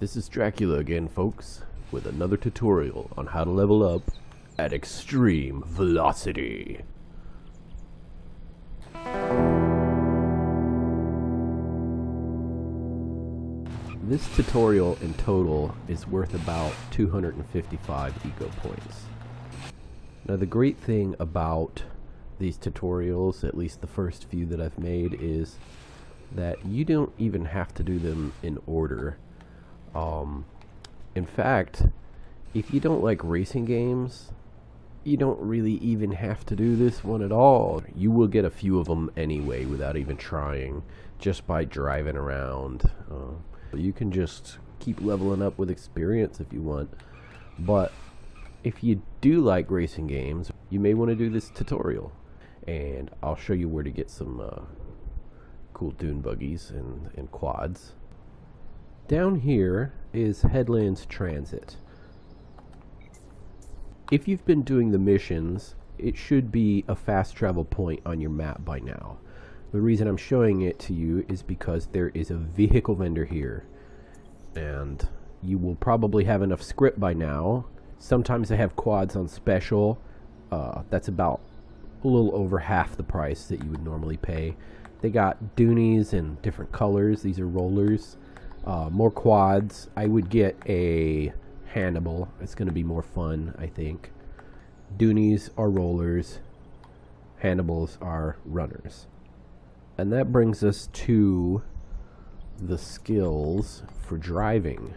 This is Dracula again, folks, with another tutorial on how to level up at extreme velocity. This tutorial in total is worth about 255 ego points. Now the great thing about these tutorials, at least the first few that I've made, is that you don't even have to do them in order. In fact, if you don't like racing games, you don't really even have to do this one at all. You will get a few of them anyway without even trying, just by driving around. You can just keep leveling up with experience if you want. But if you do like racing games, you may want to do this tutorial. And I'll show you where to get some cool dune buggies and quads. Down here is Headlands Transit. If you've been doing the missions, it should be a fast travel point on your map by now. The reason I'm showing it to you is because there is a vehicle vendor here, and you will probably have enough script by now. Sometimes they have quads on special. That's about a little over half the price that you would normally pay. They got Doonies in different colors. These are rollers. More quads. I would get a Hannibal. It's going to be more fun, I think. Doonies are rollers. Hannibals are runners. And that brings us to the skills for driving,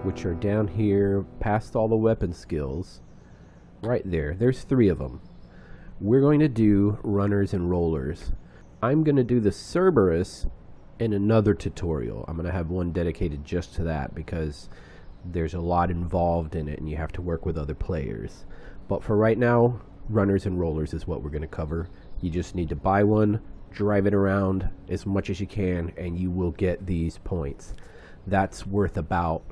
which are down here past all the weapon skills. Right there. There's 3 of them. We're going to do runners and rollers. I'm going to do the Cerberus in another tutorial. I'm going to have one dedicated just to that because there's a lot involved in it and you have to work with other players. But for right now, runners and rollers is what we're going to cover. You just need to buy one, drive it around as much as you can, and you will get these points. That's worth about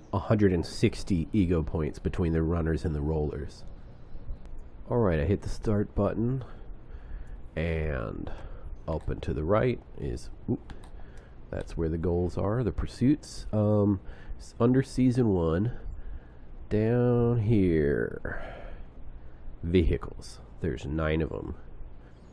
160 ego points between the runners and the rollers. Alright, I hit the start button, and up and to the right is, that's where the goals are, the pursuits. Under season 1, down here, vehicles. There's 9 of them.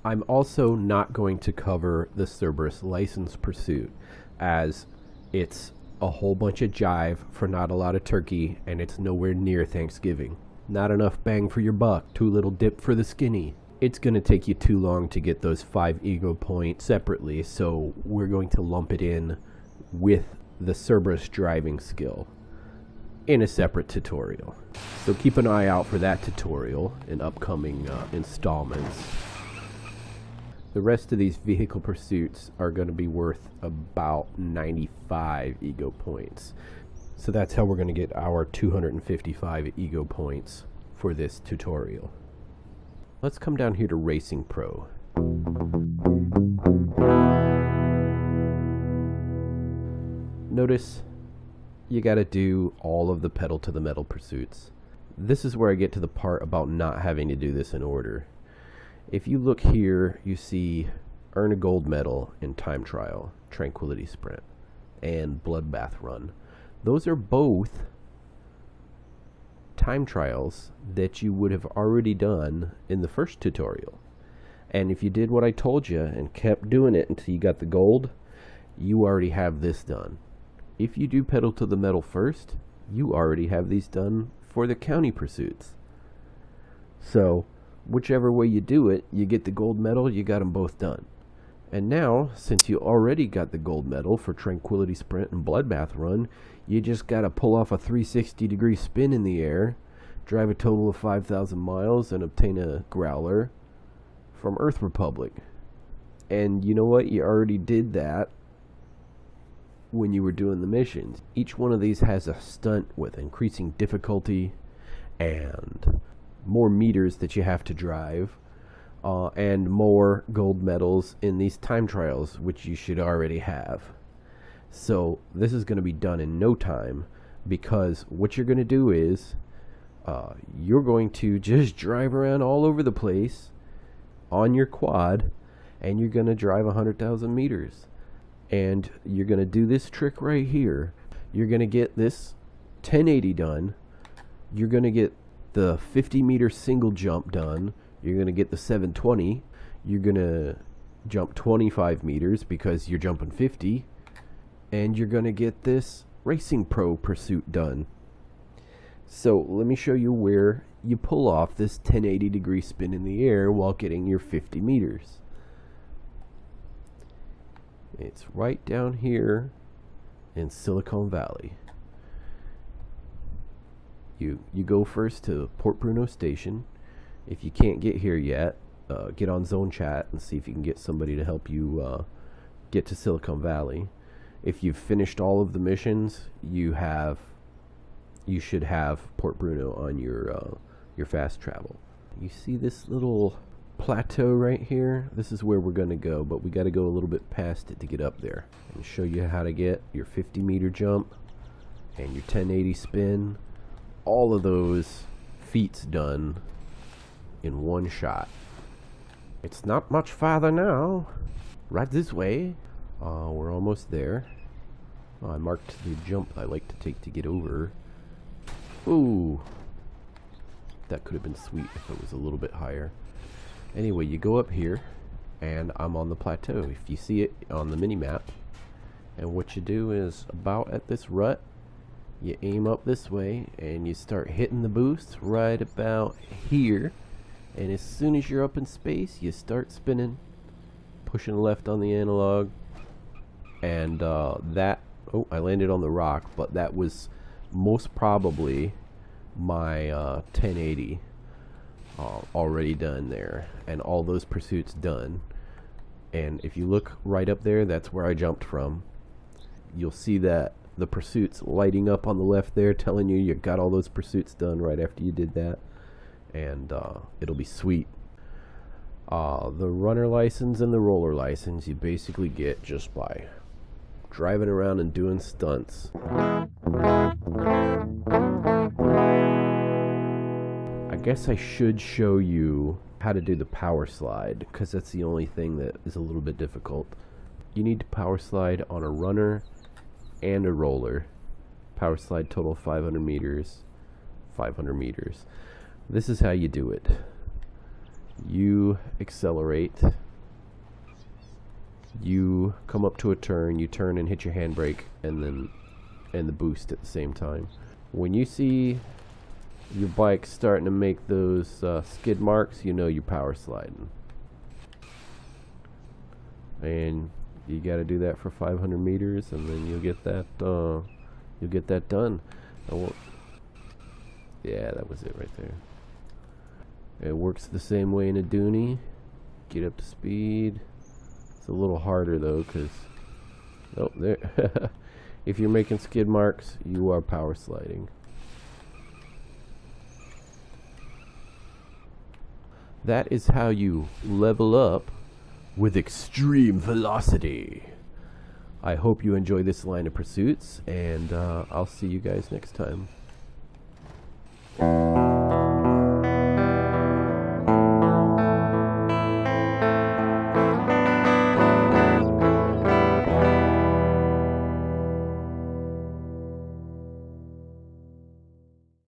I'm also not going to cover the Cerberus license pursuit, as it's a whole bunch of jive for not a lot of turkey, and it's nowhere near Thanksgiving. Not enough bang for your buck, too little dip for the skinny. It's going to take you too long to get those 5 ego points separately, so we're going to lump it in with the Cerberus driving skill in a separate tutorial. So keep an eye out for that tutorial in upcoming installments. The rest of these vehicle pursuits are going to be worth about 95 ego points. So that's how we're going to get our 255 ego points for this tutorial. Let's come down here to Racing Pro. Notice you got to do all of the pedal to the metal pursuits. This is where I get to the part about not having to do this in order. If you look here, you see earn a gold medal in Time Trial, Tranquility Sprint, and Bloodbath Run. Those are both time trials that you would have already done in the first tutorial. And if you did what I told you and kept doing it until you got the gold, you already have this done. If you do pedal to the metal first, you already have these done for the county pursuits. So whichever way you do it, you get the gold medal, you got them both done. And now, since you already got the gold medal for Tranquility Sprint and Bloodbath Run, you just got to pull off a 360-degree spin in the air, drive a total of 5,000 miles, and obtain a growler from Earth Republic. And you know what? You already did that when you were doing the missions. Each one of these has a stunt with increasing difficulty and more meters that you have to drive. And more gold medals in these time trials, which you should already have. So this is going to be done in no time, because what you're going to do is you're going to just drive around all over the place on your quad and you're going to drive 100,000 meters. And you're going to do this trick right here. You're going to get this 1080 done. You're going to get the 50-meter single jump done. You're going to get the 720. You're going to jump 25 meters because you're jumping 50. And you're going to get this Racing Pro pursuit done. So let me show you where you pull off this 1080-degree spin in the air while getting your 50 meters. It's right down here in Silicon Valley. You go first to Port Bruno Station. If you can't get here yet, get on Zone Chat and see if you can get somebody to help you get to Silicon Valley. If you've finished all of the missions, you should have Port Bruno on your fast travel. You see this little plateau right here? This is where we're going to go, but we got to go a little bit past it to get up there and show you how to get your 50-meter jump and your 1080 spin. All of those feats done in one shot. It's not much farther now. Right this way. We're almost there. I marked the jump I like to take to get over. Ooh, that could have been sweet if it was a little bit higher. Anyway, you go up here, and I'm on the plateau. If you see it on the mini-map, and what you do is about at this rut, you aim up this way, and you start hitting the boost right about here. And as soon as you're up in space, you start spinning, pushing left on the analog, and oh, I landed on the rock, but that was most probably my 1080 already done there, and all those pursuits done. And if you look right up there, that's where I jumped from. You'll see that the pursuits lighting up on the left there, telling you got all those pursuits done right after you did that, and it'll be sweet. The runner license and the roller license you basically get just by driving around and doing stunts. I guess I should show you how to do the power slide, because that's the only thing that is a little bit difficult. You need to power slide on a runner and a roller. Power slide total 500 meters, 500 meters. This is how you do it. You accelerate. You come up to a turn, you turn and hit your handbrake, and the boost at the same time. When you see your bike starting to make those skid marks, you know you're power sliding. And you got to do that for 500 meters, and then you'll get that done. Yeah, that was it right there. It works the same way in a duny. Get up to speed. It's a little harder though, because oh, there. If you're making skid marks, you are power sliding. That is how you level up with extreme velocity. I hope you enjoy this line of pursuits, and I'll see you guys next time.